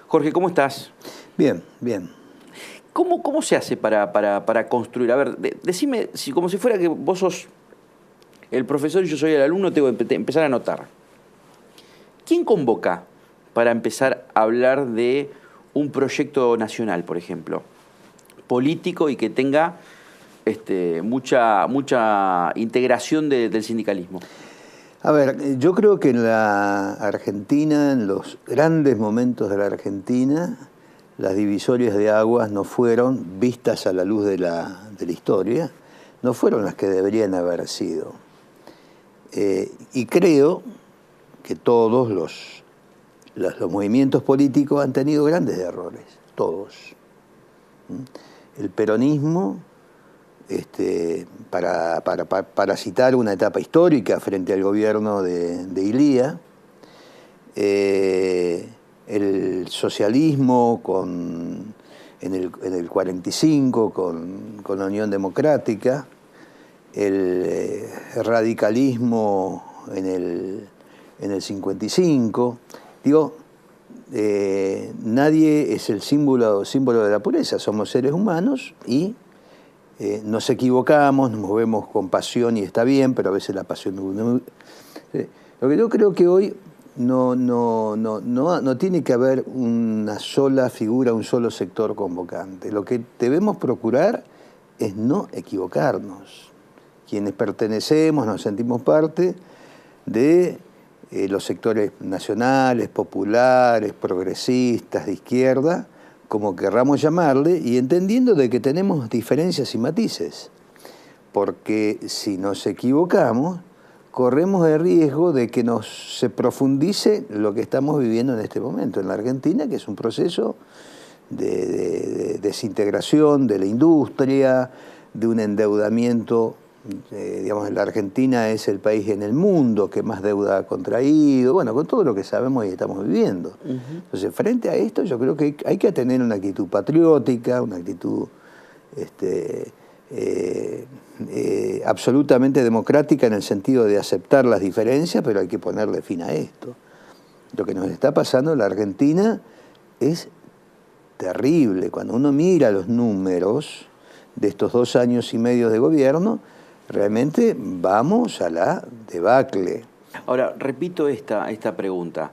Jorge, ¿cómo estás? Bien, bien. ¿Cómo se hace para construir? A ver, decime, como si fuera que vos sos el profesor y yo soy el alumno, tengo que empezar a anotar. ¿Quién convoca para empezar a hablar de un proyecto nacional, por ejemplo, político y que tenga mucha integración del sindicalismo? A ver, yo creo que en la Argentina, en los grandes momentos de la Argentina, las divisorias de aguas no fueron, vistas a la luz de la historia, no fueron las que deberían haber sido. Y creo que todos los movimientos políticos han tenido grandes errores, todos. El peronismo, para citar una etapa histórica frente al gobierno de Ilía, el socialismo en el 45 con la Unión Democrática, el radicalismo en el 55. Digo, nadie es el símbolo de la pureza, somos seres humanos y nos equivocamos, nos movemos con pasión y está bien, pero a veces la pasión lo que yo creo que hoy no tiene que haber una sola figura, un solo sector convocante. Lo que debemos procurar es no equivocarnos. Quienes pertenecemos, nos sentimos parte de los sectores nacionales, populares, progresistas, de izquierda, como querramos llamarle, y entendiendo de que tenemos diferencias y matices. Porque si nos equivocamos, corremos el riesgo de que se profundice lo que estamos viviendo en este momento en la Argentina, que es un proceso de desintegración de la industria, de un endeudamiento. Digamos, la Argentina es el país en el mundo que más deuda ha contraído, bueno, con todo lo que sabemos y estamos viviendo. Entonces, frente a esto, yo creo que hay que tener una actitud patriótica, una actitud absolutamente democrática en el sentido de aceptar las diferencias, pero hay que ponerle fin a esto. Lo que nos está pasando en la Argentina es terrible. Cuando uno mira los números de estos 2 años y medio de gobierno, realmente vamos a la debacle. Ahora, repito esta pregunta.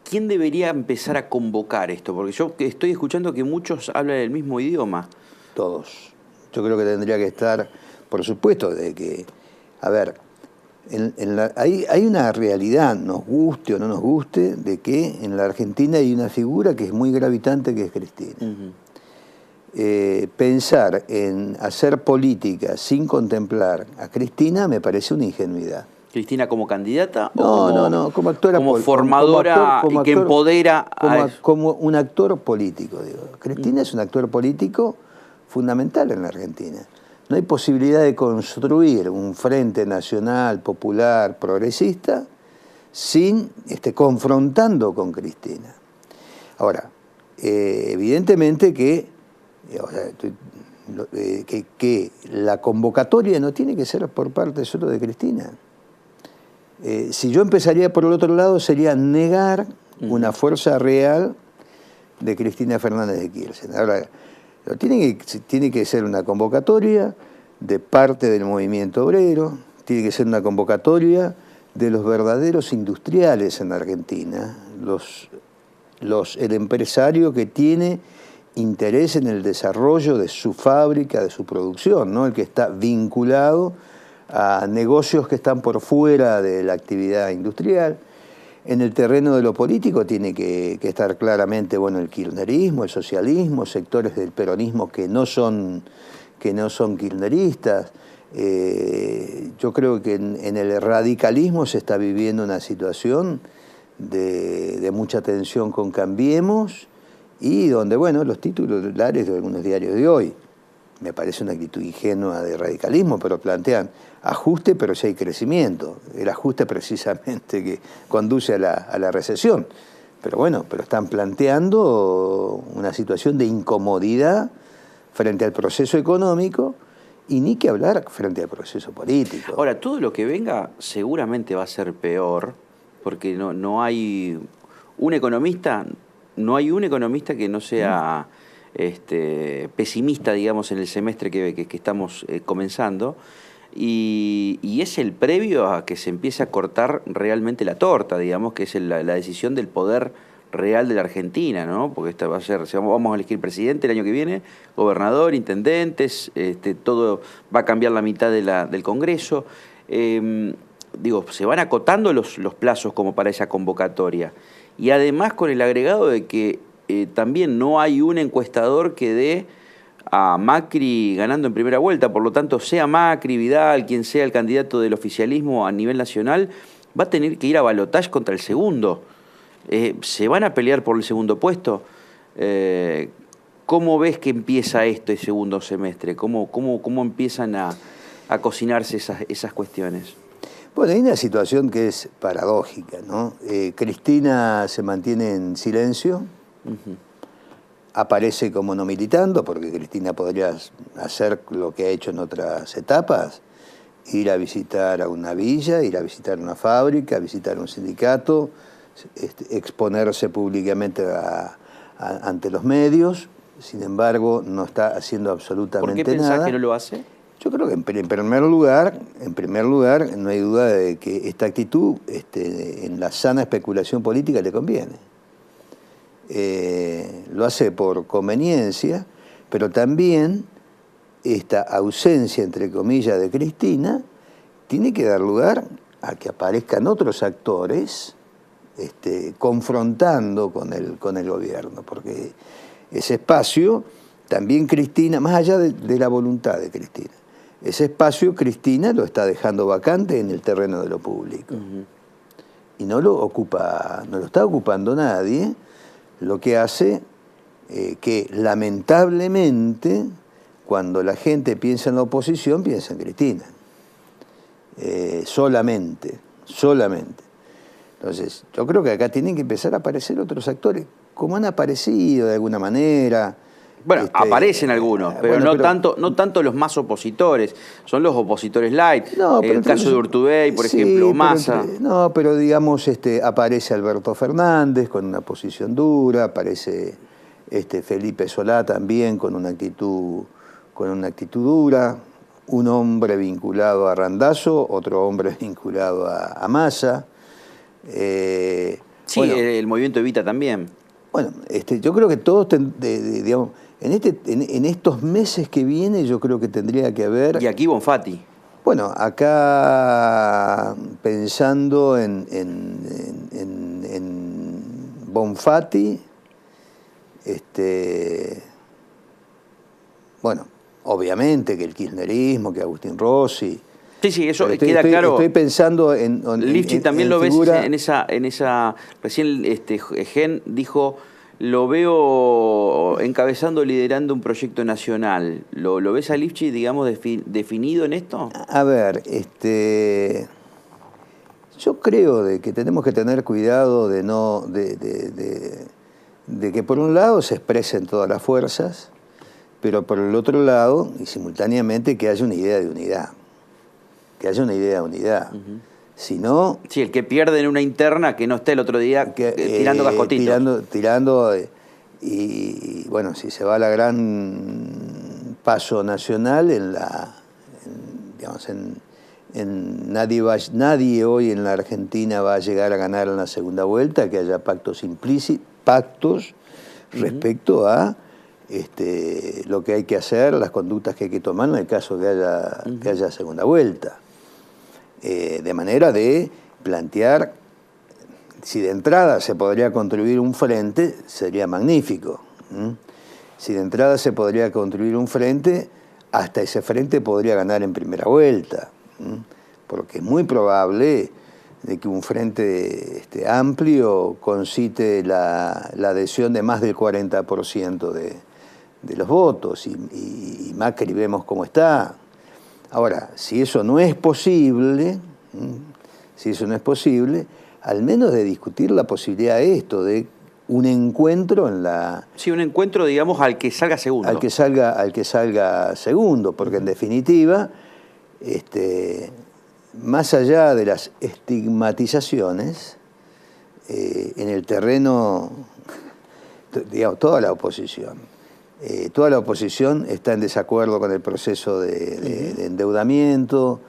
¿Quién debería empezar a convocar esto? Porque yo estoy escuchando que muchos hablan el mismo idioma. Todos. Yo creo que tendría que estar, por supuesto, de que, a ver, hay una realidad, nos guste o no nos guste, de que en la Argentina hay una figura que es muy gravitante, que es Cristina. Pensar en hacer política sin contemplar a Cristina me parece una ingenuidad. ¿Cristina como candidata? No, como actora, como formadora y que empodera como un actor político, digo. Cristina es un actor político fundamental en la Argentina. No hay posibilidad de construir un frente nacional, popular, progresista, sin confrontando con Cristina. Ahora, evidentemente que la convocatoria no tiene que ser por parte solo de Cristina. Si yo empezaría por el otro lado, sería negar una fuerza real de Cristina Fernández de Kirchner. Ahora, tiene que ser una convocatoria de parte del movimiento obrero, tiene que ser una convocatoria de los verdaderos industriales en Argentina, el empresario que tiene interés en el desarrollo de su fábrica, de su producción, ¿no? El que está vinculado a negocios que están por fuera de la actividad industrial. En el terreno de lo político tiene que estar claramente, bueno, el kirchnerismo, el socialismo, sectores del peronismo que no son kirchneristas. Yo creo que en el radicalismo se está viviendo una situación de mucha tensión con Cambiemos y donde, bueno, los titulares de algunos diarios de hoy, me parece una actitud ingenua de radicalismo, pero plantean ajuste, pero si hay crecimiento. El ajuste precisamente que conduce a la recesión. Pero bueno, pero están planteando una situación de incomodidad frente al proceso económico y ni que hablar frente al proceso político. Ahora, todo lo que venga seguramente va a ser peor, porque no hay un economista, no hay un economista que no sea pesimista, digamos, en el semestre que estamos comenzando. Y es el previo a que se empiece a cortar realmente la torta, digamos, que es la decisión del poder real de la Argentina, ¿no? Porque esta va a ser, vamos a elegir presidente el año que viene, gobernador, intendentes, todo va a cambiar la mitad del Congreso. Digo, se van acotando los plazos como para esa convocatoria. Y además con el agregado de que también no hay un encuestador que dé a Macri ganando en primera vuelta, por lo tanto, sea Macri, Vidal, quien sea el candidato del oficialismo a nivel nacional, va a tener que ir a balotaje contra el segundo. ¿Se van a pelear por el segundo puesto? ¿Cómo ves que empieza este segundo semestre? ¿Cómo empiezan a cocinarse esas cuestiones? Bueno, hay una situación que es paradójica, ¿no? Cristina se mantiene en silencio. Aparece como no militando, porque Cristina podría hacer lo que ha hecho en otras etapas, ir a visitar a una villa, ir a visitar una fábrica, visitar un sindicato, exponerse públicamente ante los medios. Sin embargo, no está haciendo absolutamente nada. ¿Por qué pensás que no lo hace? Yo creo que en primer lugar, no hay duda de que esta actitud en la sana especulación política le conviene. Lo hace por conveniencia, pero también esta ausencia, entre comillas, de Cristina, tiene que dar lugar a que aparezcan otros actores confrontando con el gobierno, porque ese espacio, también Cristina, más allá de la voluntad de Cristina, ese espacio Cristina lo está dejando vacante en el terreno de lo público. Y no lo está ocupando nadie, lo que hace que lamentablemente cuando la gente piensa en la oposición, piensa en Cristina. Solamente. Entonces, yo creo que acá tienen que empezar a aparecer otros actores, como han aparecido de alguna manera. Bueno, aparecen algunos, pero, no tanto los más opositores, son los opositores light. No, el caso de Urtubey, por ejemplo, Massa. Pero digamos, aparece Alberto Fernández con una posición dura, aparece Felipe Solá también con una actitud dura, un hombre vinculado a Randazzo, otro hombre vinculado a Massa. Sí, bueno, el movimiento Evita también. Bueno, yo creo que todos, digamos, en estos meses que viene, yo creo que tendría que haber... Y aquí Bonfatti. Bueno, acá pensando en Bonfatti, bueno, obviamente que el kirchnerismo, que Agustín Rossi... Sí, eso queda claro. Estoy pensando en Lifchitz también lo ves en esa... Recién Gen dijo... Lo veo encabezando, liderando un proyecto nacional. ¿Lo ves a Lifchitz, digamos, definido en esto? A ver, yo creo de que tenemos que tener cuidado de que por un lado se expresen todas las fuerzas, pero por el otro lado, y simultáneamente, que haya una idea de unidad. Si no... Sí, el que pierde en una interna, que no esté el otro día tirando cascotitos. Tirando y bueno, si se va a la gran paso nacional, nadie hoy en la Argentina va a llegar a ganar en la segunda vuelta, que haya pactos implícitos, respecto a lo que hay que hacer, las conductas que hay que tomar en el caso que haya segunda vuelta. De manera de plantear, si de entrada se podría construir un frente, sería magnífico. Si de entrada se podría construir un frente, hasta ese frente podría ganar en primera vuelta. Porque es muy probable de que un frente amplio concite la adhesión de más del 40% de los votos. Y Macri vemos cómo está. Ahora, si eso no es posible, al menos de discutir la posibilidad de un encuentro en la... Sí, un encuentro, digamos, al que salga segundo. Al que salga segundo, porque en definitiva, más allá de las estigmatizaciones, en el terreno digamos, toda la oposición. Toda la oposición está en desacuerdo con el proceso de endeudamiento.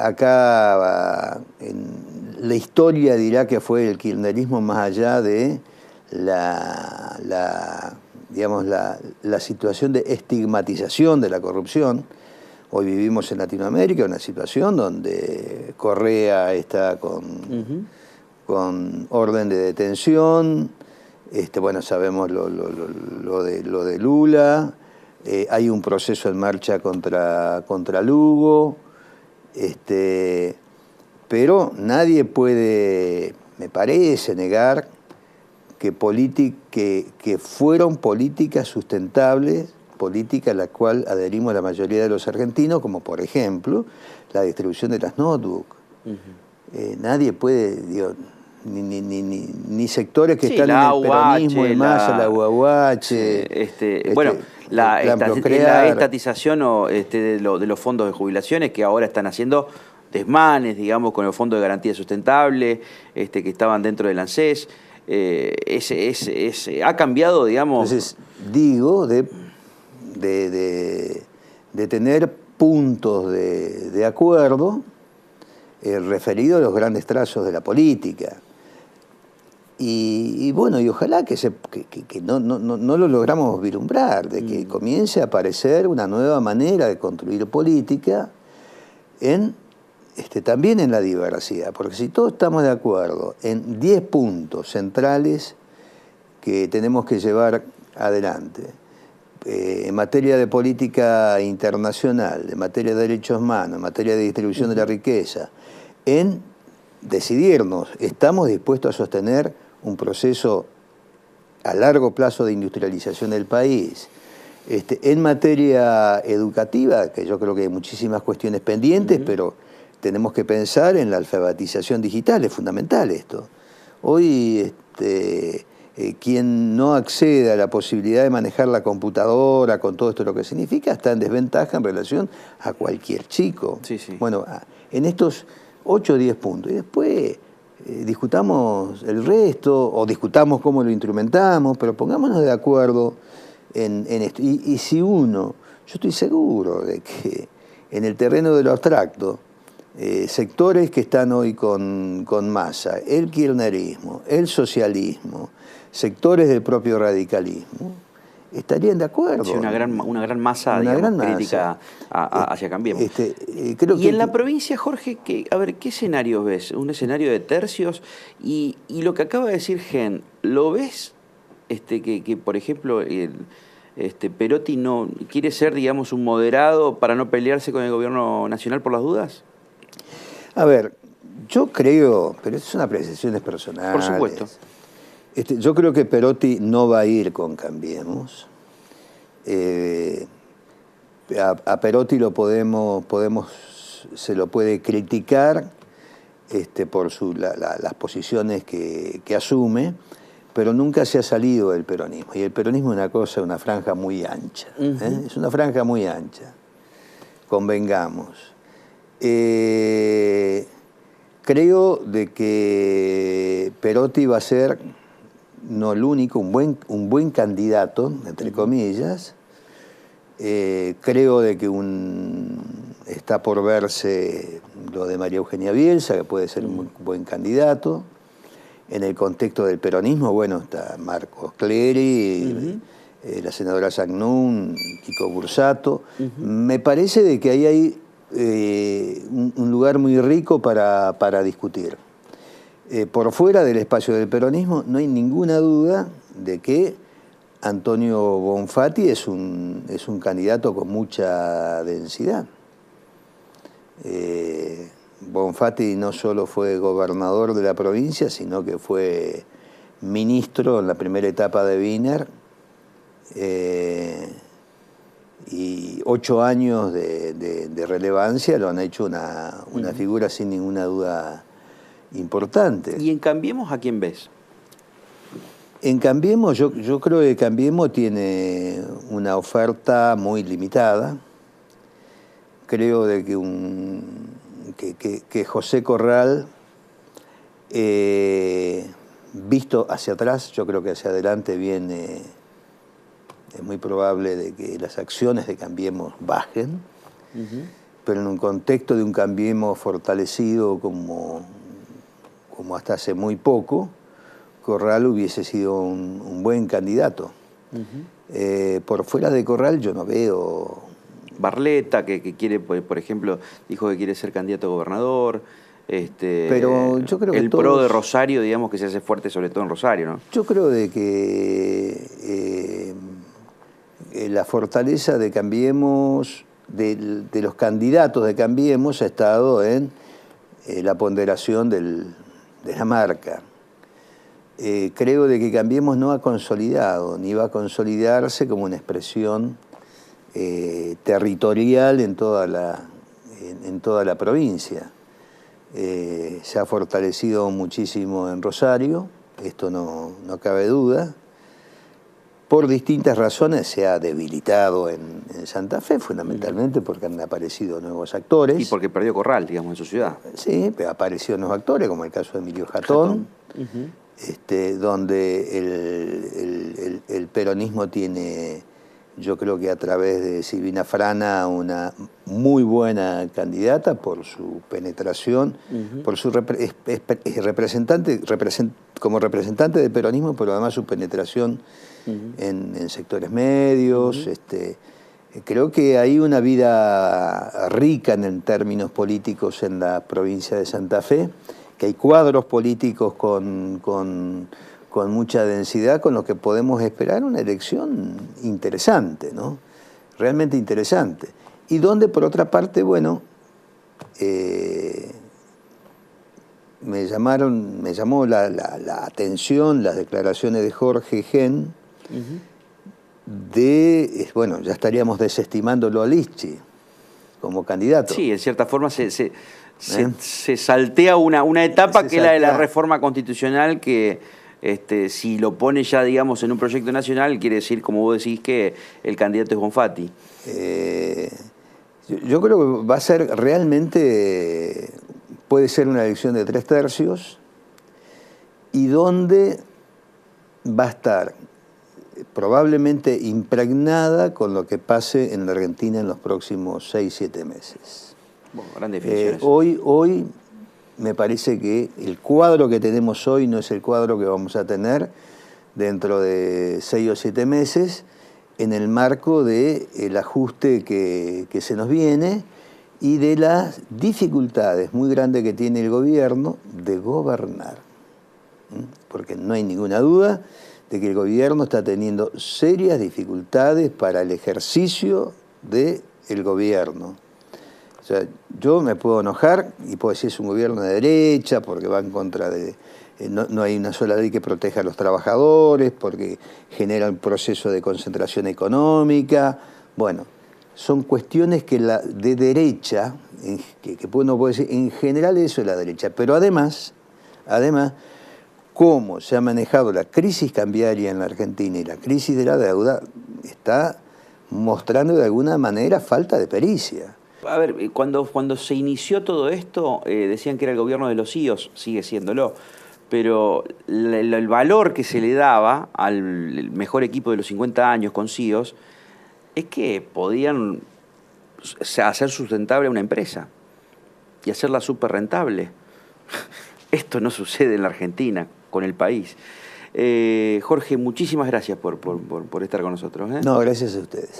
Acá la historia dirá que fue el kirchnerismo más allá de digamos, la situación de estigmatización de la corrupción. Hoy vivimos en Latinoamérica una situación donde Correa está con orden de detención. Bueno, sabemos lo de Lula. Hay un proceso en marcha contra Lugo. Pero nadie puede, me parece, negar que fueron políticas sustentables, políticas a la cual adherimos la mayoría de los argentinos, como por ejemplo la distribución de las notebooks. Nadie puede, digo, ni sectores que están en el peronismo, de Massa, la UAH, bueno, la Procrear. estatización de los fondos de jubilaciones que ahora están haciendo desmanes, digamos, con el Fondo de Garantía Sustentable, que estaban dentro del ANSES. Ha cambiado, digamos. Entonces, digo, de tener puntos de acuerdo referido a los grandes trazos de la política. Y bueno, y ojalá que no lo logramos vislumbrar, de que comience a aparecer una nueva manera de construir política también en la diversidad, porque si todos estamos de acuerdo en 10 puntos centrales que tenemos que llevar adelante, en materia de política internacional, en materia de derechos humanos, en materia de distribución de la riqueza, en decidirnos, ¿estamos dispuestos a sostener un proceso a largo plazo de industrialización del país? En materia educativa, que yo creo que hay muchísimas cuestiones pendientes, pero tenemos que pensar en la alfabetización digital, es fundamental esto. Hoy, quien no accede a la posibilidad de manejar la computadora con todo esto lo que significa, está en desventaja en relación a cualquier chico. Sí, sí. Bueno, en estos 8 o 10 puntos. Y después discutamos el resto, o discutamos cómo lo instrumentamos, pero pongámonos de acuerdo en esto. Y si yo estoy seguro de que en el terreno de lo abstracto, sectores que están hoy con Massa, el kirchnerismo, el socialismo, sectores del propio radicalismo, estarían de acuerdo. Sí, una gran masa, crítica hacia Cambiemos. Creo y en la provincia, Jorge, a ver, ¿qué escenarios ves? Un escenario de tercios. Y lo que acaba de decir Gen, ¿lo ves que por ejemplo, Perotti no quiere ser, digamos, un moderado para no pelearse con el gobierno nacional por las dudas? A ver, yo creo, pero es una apreciaciones personales. Por supuesto. Yo creo que Perotti no va a ir con Cambiemos. A Perotti se lo puede criticar por las posiciones que asume, pero nunca se ha salido del peronismo. Y el peronismo es una franja muy ancha. Es una franja muy ancha, convengamos. Creo de que Perotti va a ser no el único, un buen candidato, entre comillas. Creo de que está por verse lo de María Eugenia Bielsa, que puede ser un buen candidato. En el contexto del peronismo, bueno, está Marcos Clery, la senadora Zagnún, Kiko Bursato. Me parece de que ahí hay un lugar muy rico para discutir. Por fuera del espacio del peronismo no hay ninguna duda de que Antonio Bonfatti es un candidato con mucha densidad. Bonfatti no solo fue gobernador de la provincia, sino que fue ministro en la primera etapa de Wiener, y 8 años de relevancia lo han hecho una figura sin ninguna duda importante. ¿Y en Cambiemos a quién ves? En Cambiemos, yo creo que Cambiemos tiene una oferta muy limitada. Creo de que José Corral visto hacia atrás, yo creo que hacia adelante viene, es muy probable de que las acciones de Cambiemos bajen, pero en un contexto de un Cambiemos fortalecido como hasta hace muy poco, Corral hubiese sido un buen candidato. Por fuera de Corral yo no veo... Barletta, que quiere, por ejemplo, dijo que quiere ser candidato a gobernador. Pero yo creo que el PRO de Rosario, digamos, que se hace fuerte sobre todo en Rosario, ¿no? Yo creo de que la fortaleza de Cambiemos, de los candidatos de Cambiemos, ha estado en la ponderación de la marca. Creo de que Cambiemos no ha consolidado, ni va a consolidarse como una expresión territorial en toda la provincia. Se ha fortalecido muchísimo en Rosario, esto no cabe duda. Por distintas razones se ha debilitado en Santa Fe, fundamentalmente porque han aparecido nuevos actores. Y porque perdió Corral, digamos, en su ciudad. Sí, pero aparecieron nuevos actores, como el caso de Emilio Jatón, donde el peronismo tiene, yo creo que a través de Silvina Frana, una muy buena candidata por su penetración, por su como representante del peronismo, pero además su penetración en sectores medios. Creo que hay una vida rica en términos políticos en la provincia de Santa Fe, que hay cuadros políticos con mucha densidad, con lo que podemos esperar una elección interesante, ¿no? Realmente interesante. Y donde, por otra parte, bueno, me llamó la atención las declaraciones de Jorge Gen, bueno, ya estaríamos desestimándolo a Lischy como candidato. Sí, en cierta forma se saltea una etapa que es la de la reforma constitucional que... si lo pone ya, digamos, en un proyecto nacional, quiere decir, como vos decís, que el candidato es Bonfatti. Yo creo que va a ser realmente, puede ser una elección de 3/3, y donde va a estar probablemente impregnada con lo que pase en la Argentina en los próximos 6-7 meses. Bueno, gran definición. Hoy me parece que el cuadro que tenemos hoy no es el cuadro que vamos a tener dentro de 6 o 7 meses en el marco del ajuste que se nos viene y de las dificultades muy grandes que tiene el gobierno de gobernar. Porque no hay ninguna duda de que el gobierno está teniendo serias dificultades para el ejercicio del gobierno. O sea, yo me puedo enojar y puedo decir es un gobierno de derecha porque va en contra de... No hay una sola ley que proteja a los trabajadores, porque genera un proceso de concentración económica. Bueno, son cuestiones que de derecha, que uno puede decir, en general eso es la derecha. Pero además, cómo se ha manejado la crisis cambiaria en la Argentina y la crisis de la deuda, está mostrando de alguna manera falta de pericia. A ver, cuando se inició todo esto, decían que era el gobierno de los CIOs, sigue siéndolo, pero el valor que se le daba al mejor equipo de los 50 años con CIOs es que podían hacer sustentable una empresa y hacerla súper rentable. Esto no sucede en la Argentina, con el país. Jorge, muchísimas gracias por estar con nosotros. No, gracias a ustedes.